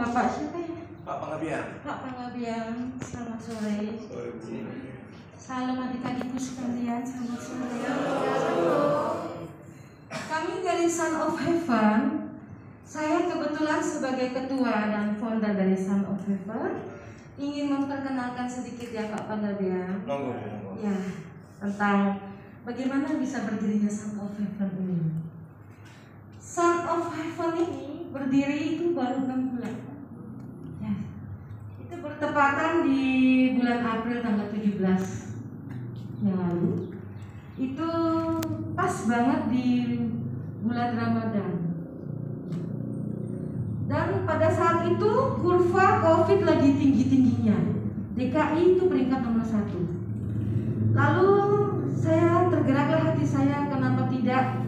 Bapak siapa ya? Pak Panggabean. Pak Panggabean, selamat sore. Salam adik-adikku sekalian, selamat sore. Kami dari Son of Heaven. Saya kebetulan sebagai ketua dan founder dari Son of Heaven ingin memperkenalkan sedikit ya Pak Panggabean. Ya, tentang bagaimana bisa berdirinya Son of Heaven ini. Son of Heaven ini berdiri itu baru 6 bulan. Ya, itu bertepatan di bulan April tanggal 17 yang lalu. Itu pas banget di bulan Ramadan. Dan pada saat itu kurva COVID lagi tinggi-tingginya. DKI itu peringkat nomor 1. Lalu saya tergeraklah hati saya, kenapa tidak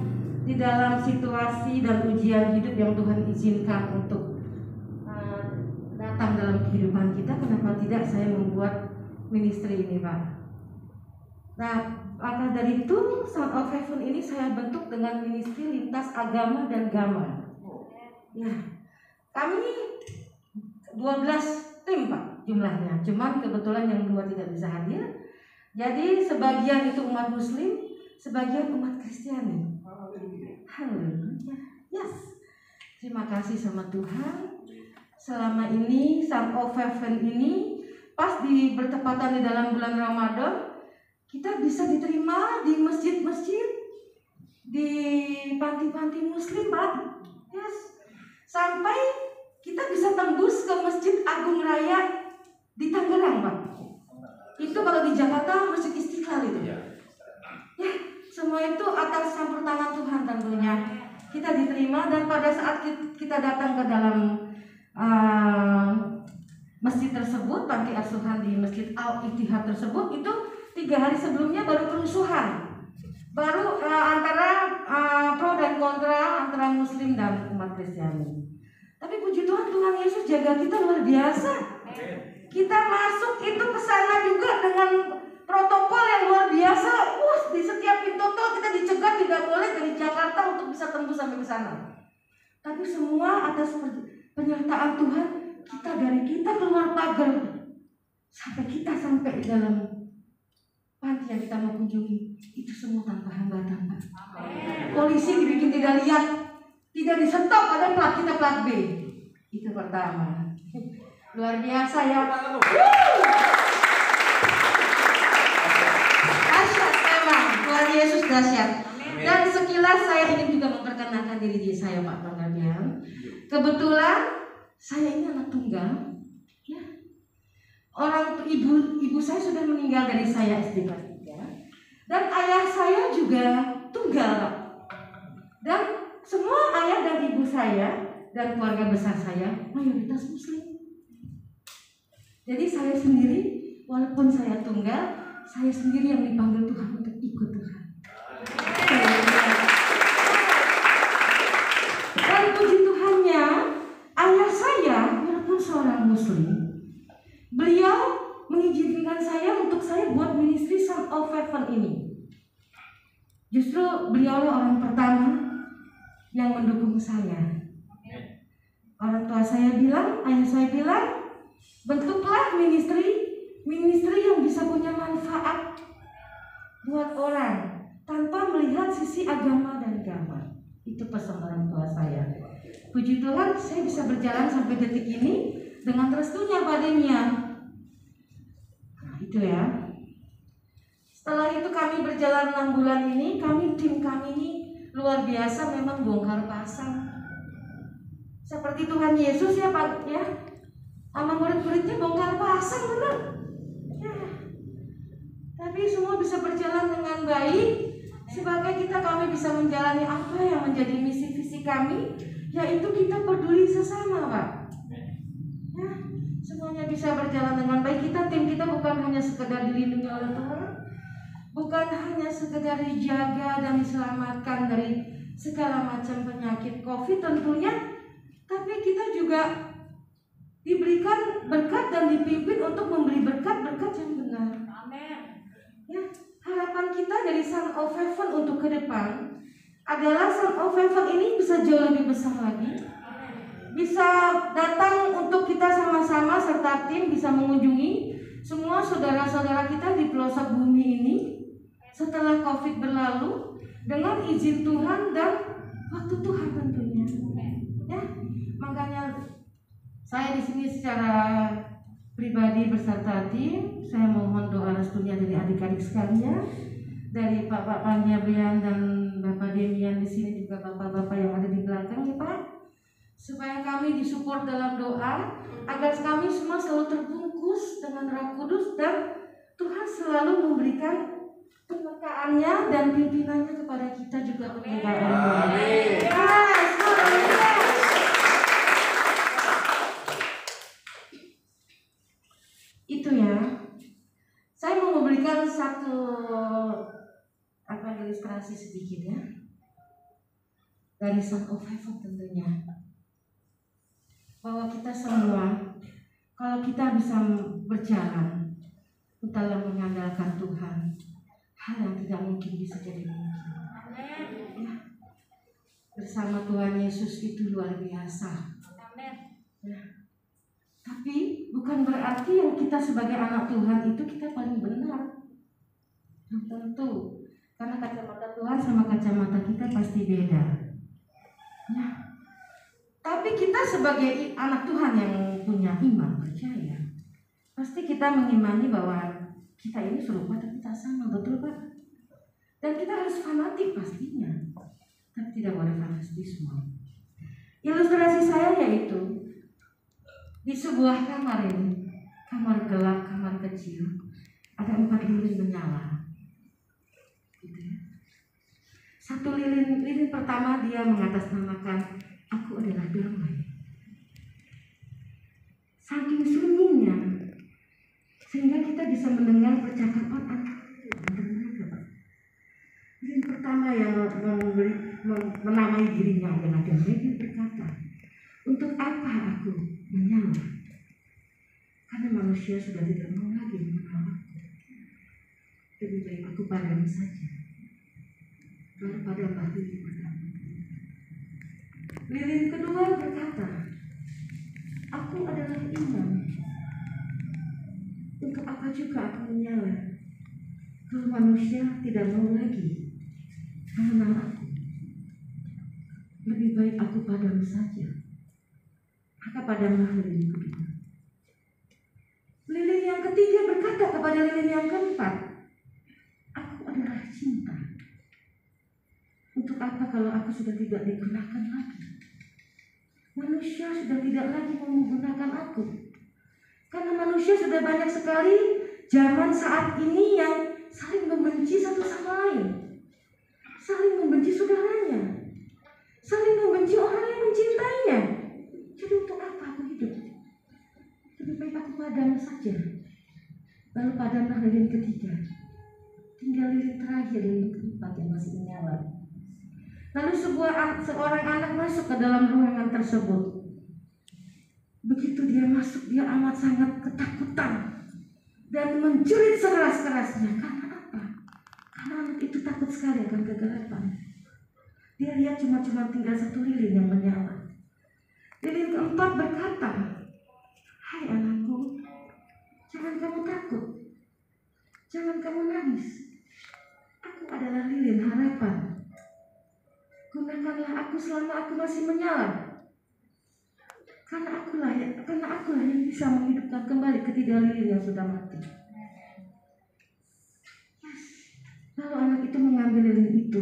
di dalam situasi dan ujian hidup yang Tuhan izinkan untuk datang dalam kehidupan kita, kenapa tidak saya membuat ministry ini, Pak. Nah, maka dari itu Son of Heaven ini saya bentuk dengan ministry lintas agama dan gama. Ya, kami 12 tim Pak jumlahnya, cuman kebetulan yang 2 tidak bisa hadir. Jadi sebagian itu umat Muslim, sebagian umat Kristiani. Haleluya. Yes. Terima kasih sama Tuhan. Selama ini Son of Heaven ini pas bertepatan di dalam bulan Ramadan, kita bisa diterima di masjid-masjid, di panti-panti Muslim, Pak. Yes. Sampai kita bisa tembus ke Masjid Agung Raya di Tangerang, Pak. Itu kalau di Jakarta Masjid Istiqlal itu. Ya, semua itu atas campur tangan Tuhan tentunya. Kita diterima dan pada saat kita datang ke dalam masjid tersebut, panti asuhan di Masjid Al-Ittihad tersebut, itu 3 hari sebelumnya baru kerusuhan. Baru antara pro dan kontra antara Muslim dan umat Kristiani. Tapi puji Tuhan, Tuhan Yesus jaga kita luar biasa. Kita masuk itu ke sana juga dengan protokol yang luar biasa. Di setiap pintu tol kita dicegat, tidak boleh dari Jakarta untuk bisa tembus sampai ke sana. Tapi semua atas penyertaan Tuhan, kita keluar pagar sampai di dalam panti yang kita mau kunjungi, itu semua tanpa hambatan, Pak. Polisi dibikin tidak lihat, tidak di-stop, ada plat kita plat B. Itu pertama. Luar biasa ya. Dahsyat memang, Tuhan Yesus dahsyat. Dan sekilas saya ingin juga memperkenalkan diri saya, Pak Panggabean. Kebetulan saya ini anak tunggal. Ya. Ibu saya sudah meninggal dari saya SD kelas 3. Dan ayah saya juga tunggal, Pak. Dan semua ayah dan ibu saya dan keluarga besar saya mayoritas Muslim. Jadi saya sendiri, walaupun saya tunggal, saya sendiri yang dipanggil Tuhan untuk ikut Tuhan. Dan puji Tuhannya, ayah saya walaupun seorang Muslim, beliau mengizinkan saya untuk saya buat ministry Son of Heaven ini. Justru beliau orang pertama yang mendukung saya. Orang tua saya bilang, ayah saya bilang, bentuklah ministry yang bisa punya manfaat buat orang tanpa melihat sisi agama dan agama. Itu pesan orang tua saya. Puji Tuhan, saya bisa berjalan sampai detik ini dengan restunya Pak Demian. Nah, itu ya. Setelah itu kami berjalan 6 bulan ini, tim kami ini luar biasa, memang bongkar pasang. Seperti Tuhan Yesus ya Pak ya. Sama murid-muridnya bongkar pasang benar. Ya. Tapi semua bisa berjalan dengan baik. Sebagai kami bisa menjalani apa yang menjadi misi visi kami, yaitu kita peduli sesama, Pak. Ya, semuanya bisa berjalan dengan baik. Tim kita bukan hanya sekedar dilindungi oleh Tuhan, bukan hanya sekedar dijaga dan diselamatkan dari segala macam penyakit COVID tentunya, tapi kita juga diberikan berkat dan dipimpin untuk memberi berkat-berkat yang benar. Amin. Ya, harapan kita dari Son of Heaven untuk ke depan adalah Son of Heaven ini bisa jauh lebih besar lagi, bisa datang untuk kita sama-sama serta tim bisa mengunjungi semua saudara-saudara kita di pelosok bumi ini setelah COVID berlalu dengan izin Tuhan dan waktu Tuhan tentunya. Ya, makanya saya di sini secara pribadi beserta tim, saya mohon doa restunya dari adik-adik sekalian, dari Pak Panjabean dan Bapak Demian di sini, juga bapak-bapak yang ada di belakang ya Pak, supaya kami disupport dalam doa agar kami semua selalu terbungkus dengan Roh Kudus dan Tuhan selalu memberikan penyertaannya dan pimpinannya kepada kita juga penjagaan. Itu ya. Saya mau memberikan satu ilustrasi sedikit ya dari Son of Heaven tentunya, bahwa kita semua kalau kita bisa berjalan dalam mengandalkan Tuhan, hal yang tidak mungkin bisa jadi mungkin. Ya. Bersama Tuhan Yesus itu luar biasa. Ya. Tapi bukan berarti yang kita sebagai anak Tuhan itu kita paling benar. Tentu, karena kacamata Tuhan sama kacamata kita pasti beda. Ya. Tapi kita sebagai anak Tuhan yang punya iman, percaya, pasti kita mengimani bahwa kita ini serupa tapi tak sama, betul Pak? Dan kita harus fanatik pastinya, tapi tidak boleh fanatisme. Ilustrasi saya yaitu di sebuah kamar ini, kamar gelap, kamar kecil, ada 4 lilin menyala. Gitu ya. Satu lilin pertama dia mengatasnamakan, aku adalah damai. Saking sunyinya, sehingga kita bisa mendengar percakapan antara mereka. Lilin pertama yang menamai dirinya adalah damai, dia berkata, untuk apa aku menyala? Karena manusia sudah tidak mau lagi mengenal aku. Lebih baik aku padam saja. Lalu padamlah lilin pertama. Lilin kedua berkata, aku adalah iman. Untuk apa juga aku menyala kalau manusia tidak mau lagi mengenal aku? Lebih baik aku padam saja. Maka padamlah lilin kedua. Lilin yang ketiga berkata kepada lilin yang keempat, aku adalah cinta. Untuk apa kalau aku sudah tidak digunakan lagi? Manusia sudah tidak lagi mau menggunakan aku. Karena manusia sudah banyak sekali zaman saat ini yang saling membenci satu sama lain, saling membenci saudaranya, saling membenci orang yang mencintainya. Jadi untuk apa aku hidup? Lebih baik aku padam saja. Lalu padamlah lilin ketiga. Tinggal lilin terakhir, lilin keempat yang masih menyala. Lalu seorang anak masuk ke dalam ruangan tersebut. Begitu dia masuk, dia amat sangat ketakutan dan menjerit sekeras-kerasnya. Karena apa? Karena anak itu takut sekali akan kegelapan. Dia lihat cuma tinggal satu lilin yang menyala. Lilin keempat berkata, hai anakku, jangan kamu takut, jangan kamu nangis. Aku adalah lilin harapan. Gunakanlah aku selama aku masih menyala. Karena akulah yang bisa menghidupkan kembali ketiga lilin yang sudah mati. Yes. Lalu anak itu mengambil lilin itu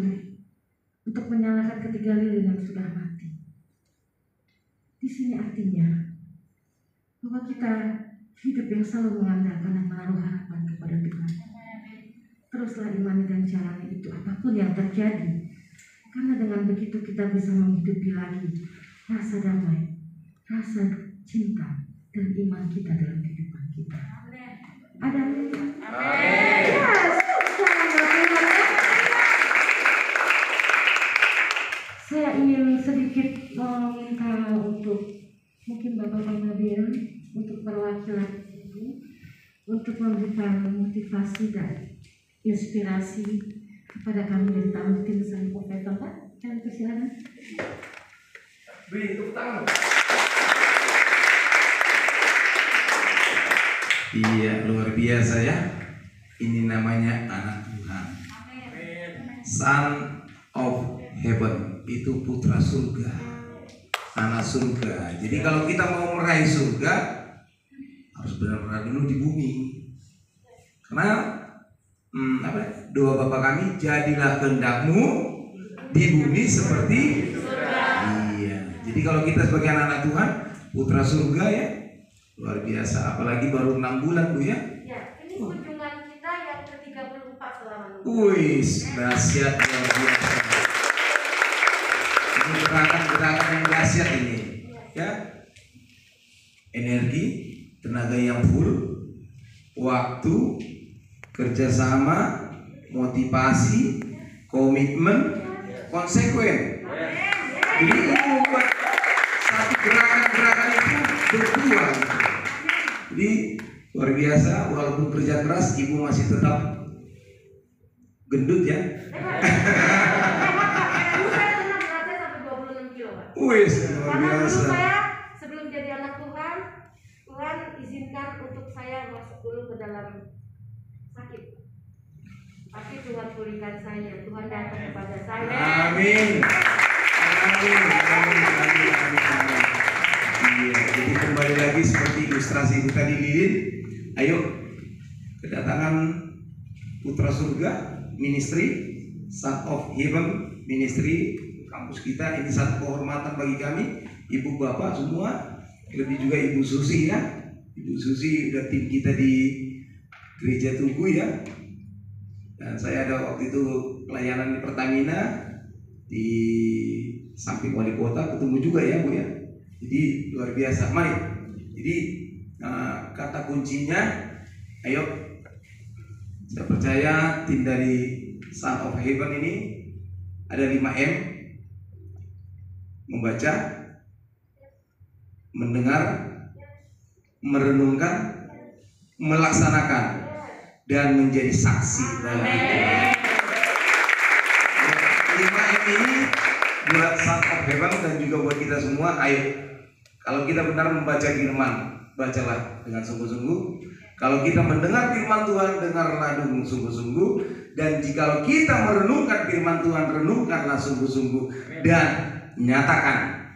untuk menyalakan ketiga lilin yang sudah mati. Di sini artinya bahwa kita hidup yang selalu mengandalkan dan menaruh harapan kepada Tuhan. Teruslah imani dan jalani itu apapun yang terjadi. Karena dengan begitu kita bisa menghidupi lagi rasa damai, rasa cinta, dan iman kita dalam kehidupan kita. Ada amin? Yes. Saya ingin sedikit meminta untuk mungkin Bapak Nabil untuk perwakilan ini untuk memberikan motivasi dan inspirasi kepada kami dari tamu tim Son of Heaven, Pak. Kalian persilakan. Beri tepuk tangan. Iya, luar biasa ya. Ini namanya anak Tuhan. Son of Heaven, itu putra surga, anak surga. Jadi kalau kita mau meraih surga, harus benar-benar dulu di bumi. Karena doa Bapa kami, jadilah kehendak-Mu di bumi seperti surga. Iya. Jadi kalau kita sebagai anak Tuhan, putra surga ya, luar biasa. Apalagi baru 6 bulan Bu ya. Ya, ini kunjungan kita yang ke-34 selama ini. Wih, dahsyat luar biasa. Ini gerakan-gerakan yang dahsyat ini, ya. Energi, tenaga yang full, waktu, kerjasama, motivasi, komitmen, konsekuen. Jadi ini membuat satu gerakan-gerakan itu berbuah. Jadi luar biasa, walaupun kerja keras, ibu masih tetap gendut ya. Wih, luar biasa. Saya sebelum jadi anak Tuhan, Tuhan izinkan untuk saya masuk dulu ke dalam sakit. Tapi Tuhan pulihkan saya, Tuhan datang kepada saya. Amin. Amin. Iya, jadi kembali lagi seperti ilustrasi itu tadi Lilin. Ayo, kedatangan Putra Surga Ministry, Son of Heaven Ministry, kampus kita ini satu kehormatan bagi kami, ibu bapak semua, lebih juga Ibu Susi ya. Ibu Susi udah tim kita di Gereja Tugu ya. Dan saya ada waktu itu pelayanan di Pertamina di samping wali kota, ketemu juga ya Bu ya. Jadi luar biasa. Mari. Jadi kata kuncinya, ayo. Saya percaya tim dari Son of Heaven ini ada 5M: membaca, mendengar, merenungkan, melaksanakan, dan menjadi saksi dalam hidup. 5M ini buat Son of Heaven dan juga buat kita semua. Ayo, kalau kita benar membaca firman, bacalah dengan sungguh-sungguh. Kalau kita mendengar firman Tuhan, dengarlah dengan sungguh-sungguh. Dan jikalau kita merenungkan firman Tuhan, renungkanlah sungguh-sungguh dan nyatakan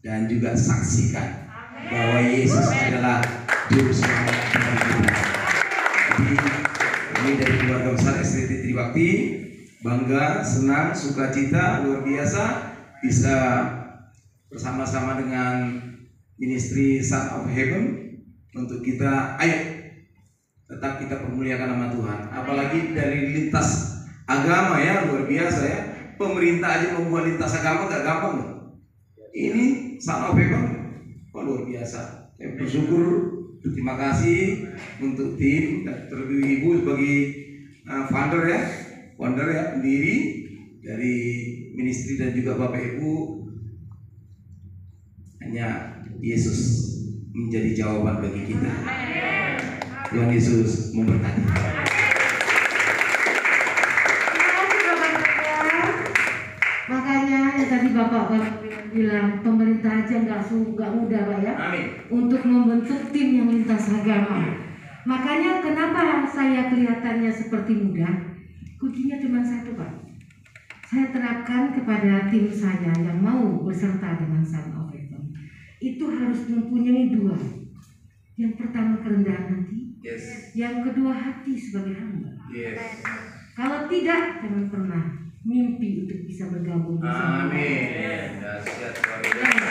dan juga saksikan bahwa Yesus adalah Juru Selamat bagi kita. Jadi ini dari keluarga besar STT Tribakti, bangga, senang, sukacita luar biasa bisa bersama-sama dengan Ministry Son of Heaven untuk kita, ayo tetap kita permuliakan nama Tuhan. Apalagi dari lintas agama ya, luar biasa ya. Pemerintah aja membuat lintas agama gak gampang loh. Ini Son of Heaven, luar biasa. Saya bersyukur, terima kasih untuk tim dan terlebih Ibu sebagai founder ya, pendiri dari ministry dan juga Bapak Ibu. Hanya Yesus menjadi jawaban bagi kita. Tuhan Yesus memberkati. Makanya yang tadi Bapak bilang, pemerintah aja nggak mudah Pak ya. Amin. Untuk membentuk tim yang lintas agama. Makanya kenapa saya kelihatannya seperti mudah? Kuncinya cuma satu Pak. Saya terapkan kepada tim saya yang mau berserta dengan Son of Heaven. Itu harus mempunyai 2. Yang pertama kerendahan hati, Yes. Yang kedua hati sebagai hamba. Yes. Kalau tidak, jangan pernah mimpi untuk bisa bergabung bersama. Amin. Dahsyat luar biasa.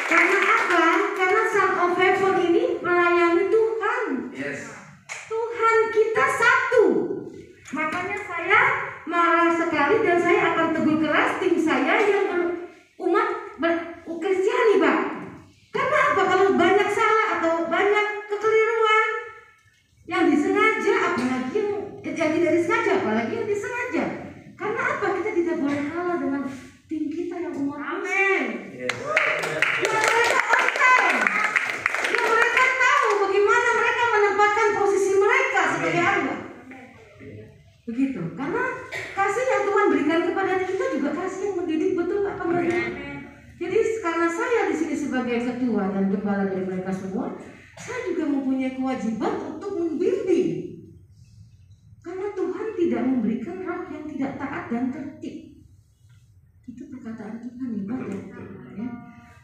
Karena apa? Karena Son of Heaven ini melayani Tuhan. Yes. Tuhan kita satu. Makanya saya marah sekali dan saya akan tegur keras tim saya yang Kristiani Pak. Karena apa? Kalau banyak salah atau banyak kekeliruan yang disengaja, apalagi yang tidak disengaja, apalagi yang disengaja. Karena apa? Kita tidak boleh kalah dengan tim kita. sebagai ketua dan kepala dari mereka semua, saya juga mempunyai kewajiban untuk membimbing. Karena Tuhan tidak memberikan roh yang tidak taat dan tertib. Itu perkataan Tuhan ya.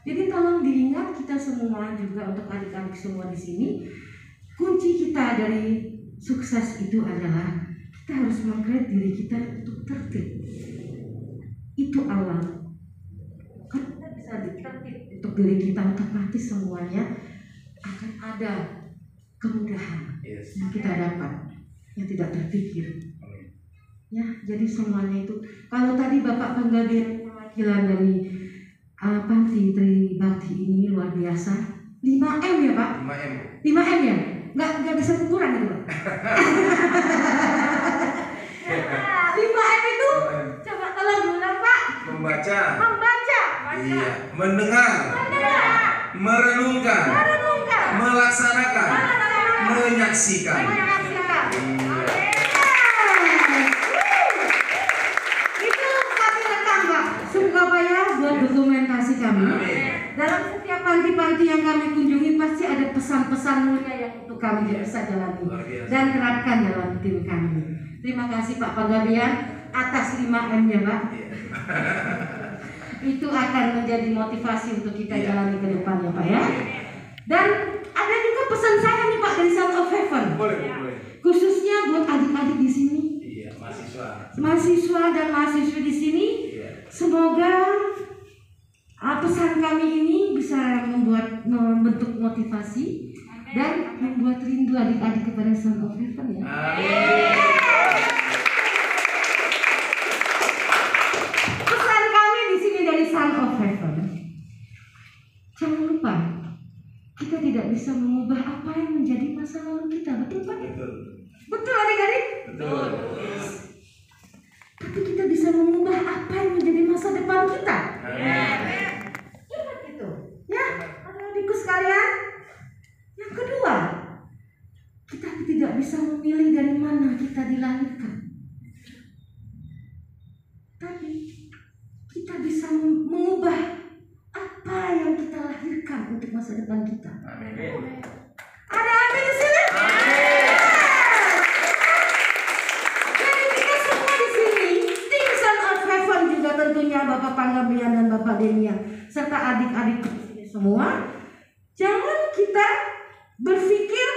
Jadi tolong diingat kita semua juga untuk adik-adik semua di sini. Kunci kita dari sukses itu adalah kita harus mengkreat diri kita untuk tertib. Itu awal. Kalau kita bisa ditertib untuk diri kita, otomatis semuanya akan ada kemudahan yang kita dapat yang tidak terpikir. Ya, jadi semuanya itu. Kalau tadi Bapak Penggabian perwakilan dari Panti Tribakti ini luar biasa. 5M ya Pak? 5M ya? Nggak bisa kurang gitu Pak. 5M itu coba tolong diulang Pak. Membaca. Iya. Mendengar. Merenungkan. Melaksanakan. Menyaksikan. Itu kami rekam Pak, supaya buat dokumentasi kami. Dalam setiap panti-panti yang kami kunjungi pasti ada pesan-pesan mulia yang untuk kami bisa jalani dan terapkan dalam tim kami. Terima kasih Pak Penggabian atas 5M-nya Pak. Itu akan menjadi motivasi untuk kita jalani ke depan ya Pak ya. Dan ada juga pesan saya nih Pak dari Son of Heaven. Boleh. Khususnya buat adik-adik di sini. Iya, Mahasiswa dan mahasiswi di sini. Semoga pesan kami ini bisa membentuk motivasi dan membuat rindu adik-adik kepada Son of Heaven ya. Pesan kami di sini dari Son of Heaven. Jangan lupa, kita tidak bisa mengubah apa yang menjadi masa lalu kita, betul Pak? Betul adik-adik? Betul. Tapi kita bisa mengubah apa yang menjadi masa depan kita. Ingat itu, ya, adik-adikku sekalian. Yang kedua, kita tidak bisa memilih dari mana kita dilahirkan. Tapi kita bisa mengubah apa yang kita lahirkan untuk masa depan kita. Ada amin di sini? Jadi kita semua di sini, tim Son of Heaven juga tentunya Bapak Panggabean dan Bapak Demian serta adik-adik di sini semua. Jangan kita berpikir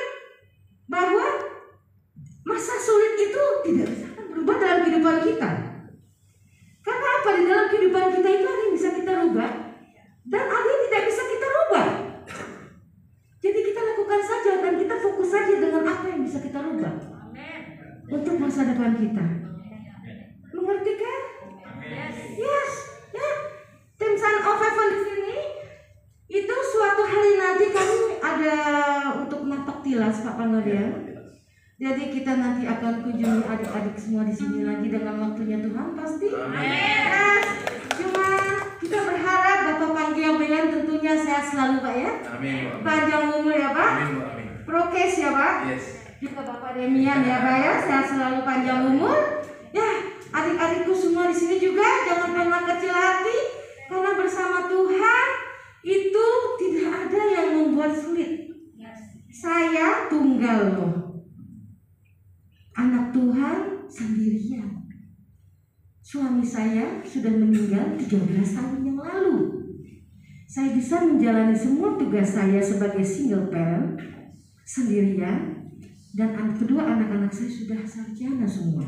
bahwa masa sulit itu tidak bisa berubah dalam kehidupan kita. Karena apa? Di dalam kehidupan kita itu ada yang bisa kita rubah dan ada yang tidak bisa kita rubah. Jadi kita lakukan saja dan kita fokus saja dengan apa yang bisa kita rubah untuk masa depan kita. Mengerti kan? Yes. Ya. Tim Son of Heaven di sini itu suatu hari nanti kami ada untuk napak tilas Pak Panggabean. Jadi kita nanti akan kunjungi adik-adik semua di sini lagi dengan waktunya Tuhan pasti. Yes. Cuma kita berharap Bapak Panggabean tentunya sehat selalu Pak ya. Panjang umur ya Pak. Prokes ya Pak. Juga Bapak Demian ya Pak ya, sehat selalu panjang umur. Ya, adik-adikku semua di sini juga jangan pernah kecil hati karena bersama Tuhan itu tidak ada yang membuat sulit. Saya tunggal loh. Anak Tuhan sendirian. Suami saya sudah meninggal 13 tahun yang lalu. Saya bisa menjalani semua tugas saya sebagai single parent sendirian. Dan kedua anak-anak saya sudah sarjana semua.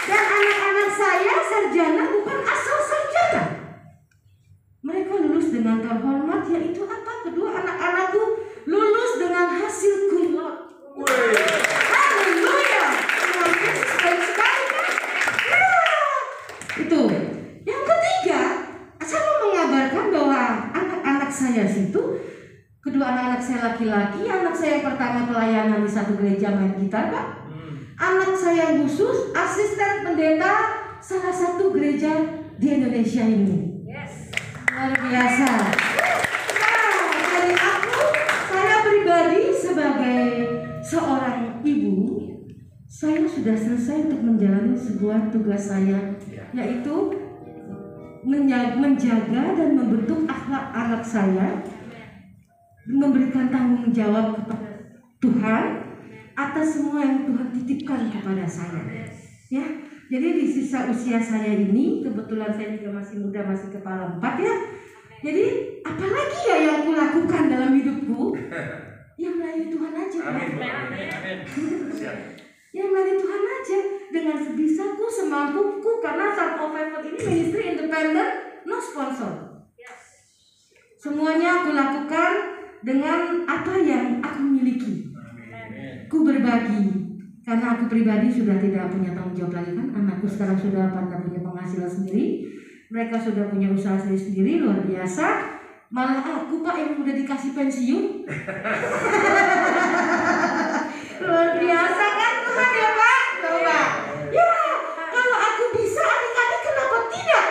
Dan anak-anak saya sarjana bukan asal sarjana. Mereka lulus dengan terhormat, yaitu apa? Kedua anak-anakku lulus dengan hasil kumlot. Haleluya. Sekali-sekali kan? Ya. Itu. Yang ketiga, saya mau mengabarkan bahwa anak-anak saya situ, kedua anak-anak saya laki-laki, anak saya yang pertama pelayanan di satu gereja main gitar Pak. Anak saya yang khusus asisten pendeta salah satu gereja di Indonesia ini. Luar biasa. Nah, dari saya pribadi sebagai seorang ibu, saya sudah selesai untuk menjalani sebuah tugas saya, yaitu menjaga dan membentuk akhlak anak saya, memberikan tanggung jawab kepada Tuhan atas semua yang Tuhan titipkan kepada saya. Ya, jadi di sisa usia saya ini, kebetulan saya juga masih muda, masih kepala 4 ya. Jadi apalagi ya yang aku lakukan dalam hidupku? Yang melayani Tuhan aja. Amin. Yang melayani Tuhan aja dengan sebisaku, semampuku, karena Son of Heaven ini ministry independen, no sponsor. Semuanya aku lakukan dengan apa yang aku miliki. Ku berbagi. Karena aku pribadi sudah tidak punya tanggung jawab lagi kan. Anakku sekarang sudah pada punya penghasilan sendiri. Mereka sudah punya usaha sendiri, luar biasa. Malah aku Pak yang udah dikasih pensiun. Luar biasa kan Tuhan ya Pak. Coba. Ya, kalau aku bisa, adik-adik kenapa tidak?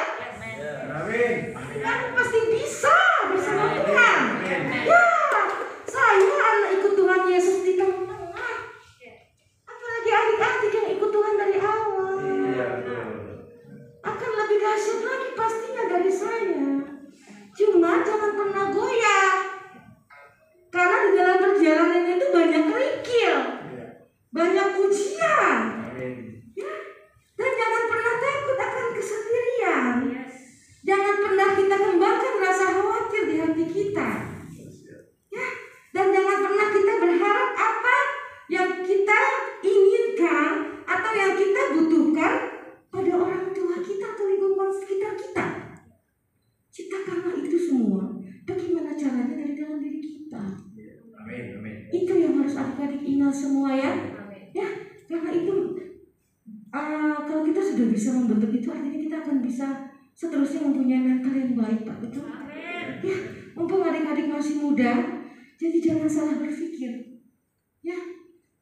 Amin. Adik-adik pasti bisa bersama Tuhan. Ya, saya anak ikut Tuhan Yesus di tengah-tengah. Apalagi adik-adik yang ikut Tuhan dari awal. Akan lebih dahsyat lagi pastinya dari saya. Cuma jangan pernah goyah. Karena di dalam perjalanan itu banyak kerikil, banyak ujian. Ya. Dan jangan pernah takut akan kesendirian. Jangan pernah kita kembangkan rasa khawatir di hati kita. Ya. Dan jangan pernah kita berharap apa yang kita inginkan atau yang kita butuhkan pada orang tua kita atau lingkungan sekitar kita. Ciptakanlah itu semua. Bagaimana caranya dari dalam diri kita? Amin. Itu yang harus adik-adik ingat semua ya. Ya, karena itu kalau kita sudah bisa membentuk itu, artinya kita akan bisa seterusnya mempunyai mental yang baik, Pak. Betul? Ya, mumpung adik-adik masih muda, jadi jangan salah berpikir. Ya,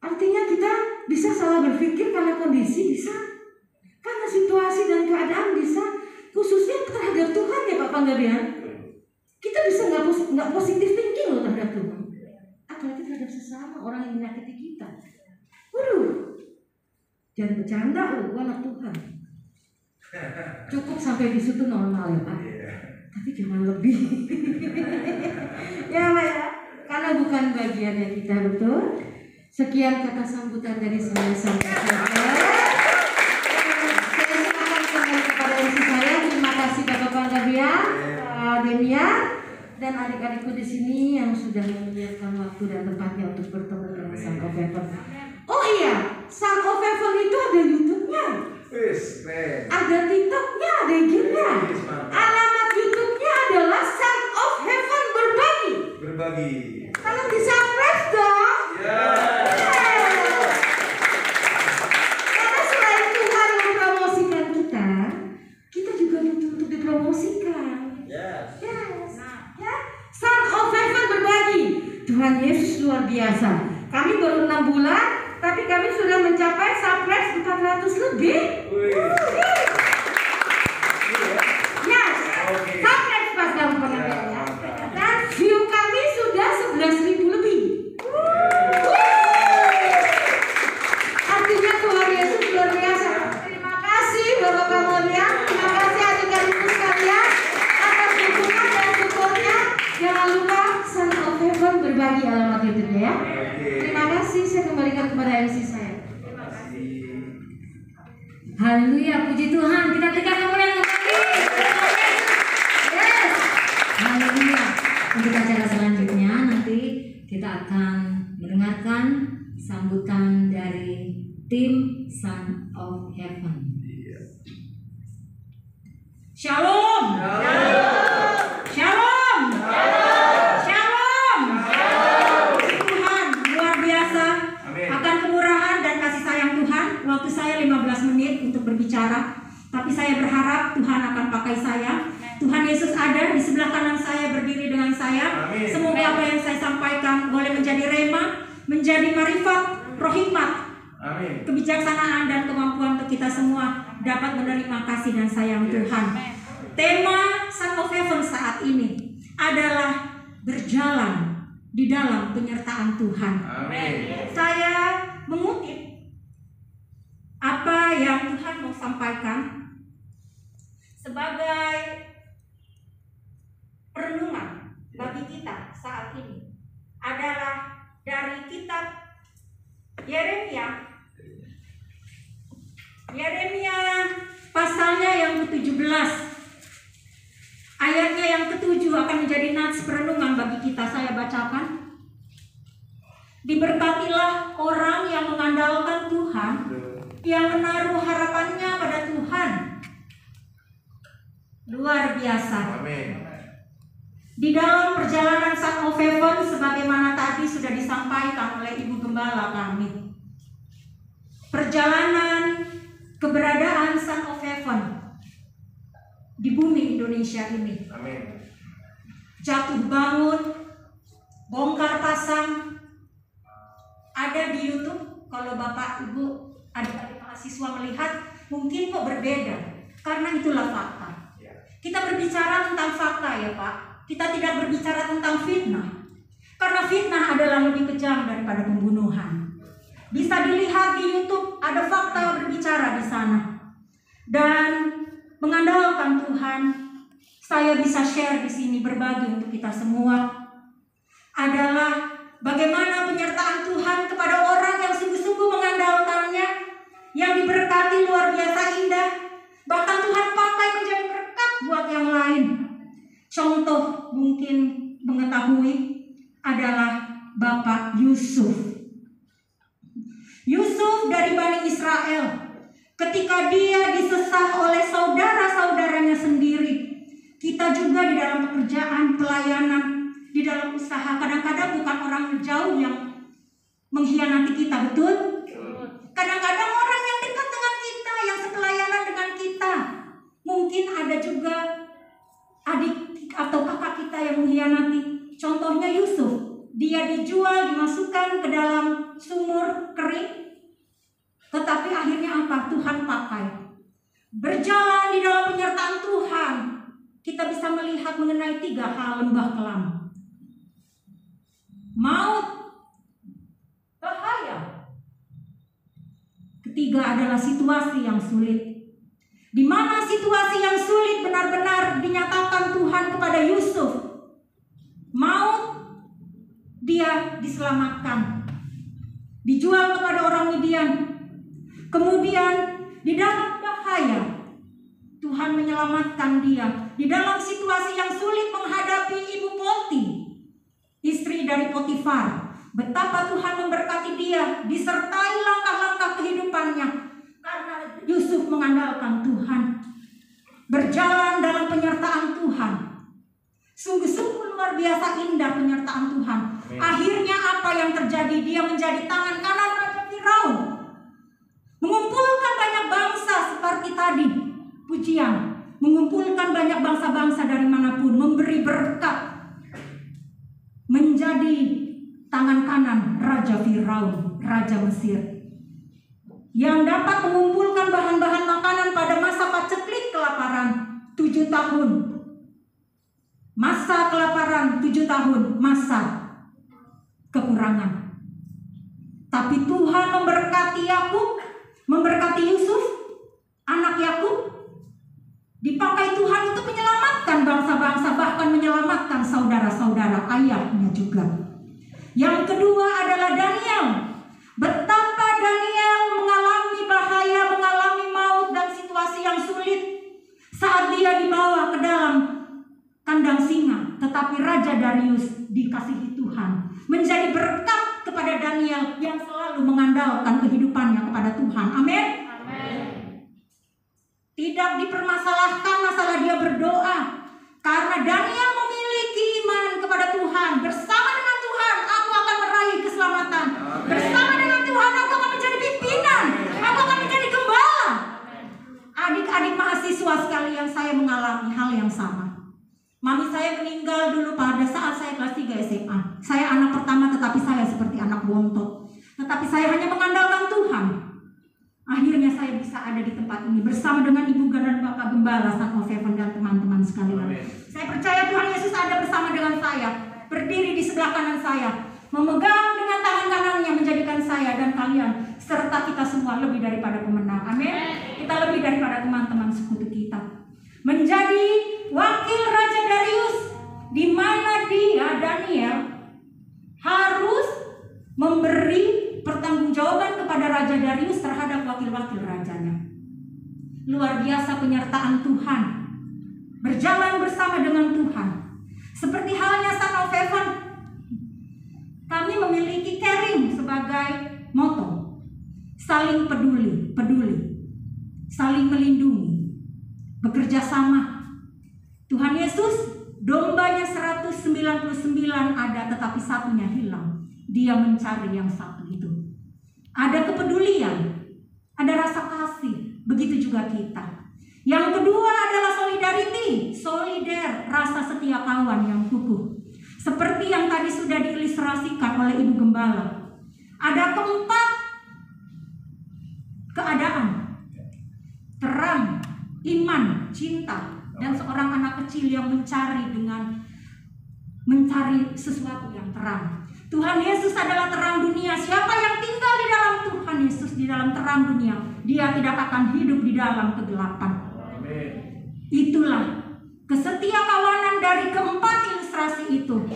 artinya kita bisa salah berpikir karena kondisi, bisa karena situasi dan keadaan, bisa khususnya terhadap Tuhan ya Pak Panggabean. Kita bisa nggak positif thinking loh terhadap Tuhan, apalagi terhadap sesama orang yang menyakiti kita. Waduh, jangan bercanda loh, anak Tuhan. Cukup sampai di situ normal ya Pak, tapi jangan lebih. Ya Pak ya, karena bukan bagiannya kita, betul. Sekian kata sambutan dari saya sampai terima kasih Bapak Panggabean, Demian, dan adik-adikku di sini yang sudah menyediakan waktu dan tempatnya untuk bertemu dengan Son of Heaven. Oh iya, Son of Heaven itu ada YouTube-nya, ada TikTok-nya, ada IG-nya. Alamat YouTube-nya adalah Son of Heaven Berbagi. Kalau di-subscribe dong. Karena selain Tuhan mempromosikan kita juga butuh untuk dipromosikan. Yes. Ya. Son of Heaven Berbagi. Tuhan Yesus luar biasa. Kami baru 6 bulan, tapi kami sudah mencapai subscribe 400 lebih. Yes. Subscribe pas kamu pernah ya. Dan view kami sudah 11.000 lebih. Artinya Tuhan Yesus luar biasa. Terima kasih Bapak Panggabean. Terima kasih adik-adikku sekalian atas dukungan dan supportnya. Jangan lupa Son of Heaven Berbagi alamat YouTube-nya ya. Terima kasih. Saya kembalikan kepada MC saya. Terima kasih. Haleluya, puji Tuhan. Kita berikan kemuliaan kembali. Yes. Haleluya. Untuk acara selanjutnya nanti kita akan mendengarkan sambutan dari tim Son of Heaven. Shalom. Shalom. Shalom. Tuhan luar biasa akan kemurahan dan kasih sayang Tuhan. Waktu saya 15 menit untuk berbicara, tapi saya berharap Tuhan akan pakai saya. Tuhan Yesus ada di sebelah kanan saya, berdiri dengan saya. Semoga apa yang saya sampaikan boleh menjadi rema, menjadi marifat, roh hikmat, kebijaksanaan dan kemampuan untuk kita semua dapat menerima kasih dan sayang Tuhan. Tema Son of Heaven saat ini adalah berjalan di dalam penyertaan Tuhan. Saya mengutip apa yang Tuhan mau sampaikan sebagai 17. Ayatnya yang ke-7 akan menjadi nats perenungan bagi kita. Saya bacakan. Diberkatilah orang yang mengandalkan Tuhan, yang menaruh harapannya pada Tuhan. Luar biasa. Amin. Di dalam perjalanan Son of Heaven, sebagaimana tadi sudah disampaikan oleh Ibu Gembala kami, perjalanan keberadaan Son of Heaven di bumi Indonesia ini, Amin. jatuh bangun, bongkar pasang, ada di YouTube. Kalau Bapak Ibu adik-adik mahasiswa melihat, mungkin kok berbeda, karena itulah fakta. Kita berbicara tentang fakta ya Pak. Kita tidak berbicara tentang fitnah, karena fitnah adalah lebih kejam daripada pembunuhan. Bisa dilihat di YouTube, ada fakta berbicara di sana. Dan mengandalkan Tuhan, saya bisa share di sini, berbagi untuk kita semua, adalah bagaimana penyertaan Tuhan kepada orang yang sungguh-sungguh mengandalkannya, yang diberkati luar biasa indah. Bahkan Tuhan pakai menjadi berkat buat yang lain. Contoh mungkin mengetahui adalah Bapak Yusuf. Yusuf dari Bani Israel, ketika dia disesah oleh saudara-saudaranya sendiri. Kita juga di dalam pekerjaan, pelayanan, di dalam usaha, kadang-kadang bukan orang jauh yang mengkhianati kita, betul? Kadang-kadang orang yang dekat dengan kita, yang sepelayanan dengan kita. Mungkin ada juga adik atau kakak kita yang mengkhianati. Contohnya Yusuf, dia dijual, dimasukkan ke dalam sumur kering, tetapi akhirnya apa? Tuhan pakai. Berjalan di dalam penyertaan Tuhan, kita bisa melihat mengenai 3 hal: lembah kelam, maut, bahaya. Ketiga adalah situasi yang sulit. Di mana situasi yang sulit benar-benar dinyatakan Tuhan kepada Yusuf. Maut, dia diselamatkan. Dijual kepada orang Midian. Kemudian di dalam bahaya, Tuhan menyelamatkan dia. Di dalam situasi yang sulit menghadapi Ibu Poti, istri dari Potifar, betapa Tuhan memberkati dia, disertai langkah-langkah kehidupannya. Karena Yusuf mengandalkan Tuhan, berjalan dalam penyertaan Tuhan. Sungguh-sungguh luar biasa indah penyertaan Tuhan. Akhirnya apa yang terjadi? Dia menjadi tangan kanan Raja Firaun, mengumpulkan banyak bangsa seperti tadi pujian, mengumpulkan banyak bangsa-bangsa dari manapun, memberi berkat, menjadi tangan kanan Raja Firaun, Raja Mesir, yang dapat mengumpulkan bahan-bahan makanan pada masa paceklik kelaparan 7 tahun. Masa kelaparan 7 tahun, masa kekurangan. Tapi Tuhan memberkati Yakub, memberkati Yusuf, anak Yakub, dipakai Tuhan untuk menyelamatkan bangsa-bangsa, bahkan menyelamatkan saudara-saudara ayahnya juga. Yang kedua adalah Daniel. Betapa Daniel mengalami bahaya, mengalami maut dan situasi yang sulit saat dia dibawa ke dalam kandang singa. Tetapi Raja Darius dikasihi Tuhan, menjadi berkat kepada Daniel yang selalu mengandalkan kehidupannya kepada Tuhan. Amin. Tidak dipermasalahkan masalah dia berdoa, karena Daniel memiliki iman kepada Tuhan. Bersama dengan Tuhan aku akan meraih keselamatan. Bersama dengan Tuhan aku akan menjadi pimpinan, aku akan menjadi gembala. Adik-adik mahasiswa sekalian, saya mengalami hal yang sama. Mami saya meninggal dulu pada saat saya kelas 3 SMA. Saya anak pertama, tetapi saya seperti anak bontot. Tetapi saya hanya mengandalkan Tuhan. Akhirnya saya bisa ada di tempat ini bersama dengan Ibu dan Bapak Gembala, Son of Heaven dan teman-teman sekalian. Saya percaya Tuhan Yesus ada bersama dengan saya, berdiri di sebelah kanan saya, memegang dengan tangan kanannya, menjadikan saya dan kalian serta kita semua lebih daripada pemenang. Amin. Kita lebih daripada teman-teman sekutu kita. Menjadi wakil Raja Darius, di mana dia, Daniel, harus memberi pertanggungjawaban kepada Raja Darius terhadap wakil-wakil rajanya. luar biasa penyertaan Tuhan. Berjalan bersama dengan Tuhan. Seperti halnya Son of Heaven, kami memiliki caring sebagai moto. Saling peduli, saling melindungi, bekerja sama. Tuhan Yesus, dombanya 199 ada, tetapi satunya hilang. Dia mencari yang satu itu. Ada kepedulian, ada rasa kasih. Begitu juga kita. Yang kedua adalah solidarity, solider, rasa setia kawan yang kukuh. Seperti yang tadi sudah diilustrasikan oleh Ibu Gembala. Ada keempat keadaan: terang, iman, cinta, dan seorang anak kecil yang mencari sesuatu yang terang. Tuhan Yesus adalah terang dunia. Siapa yang tinggal di dalam Tuhan Yesus, di dalam terang dunia, dia tidak akan hidup di dalam kegelapan. Amin. Itulah kesetiakawanan dari keempat ilustrasi itu.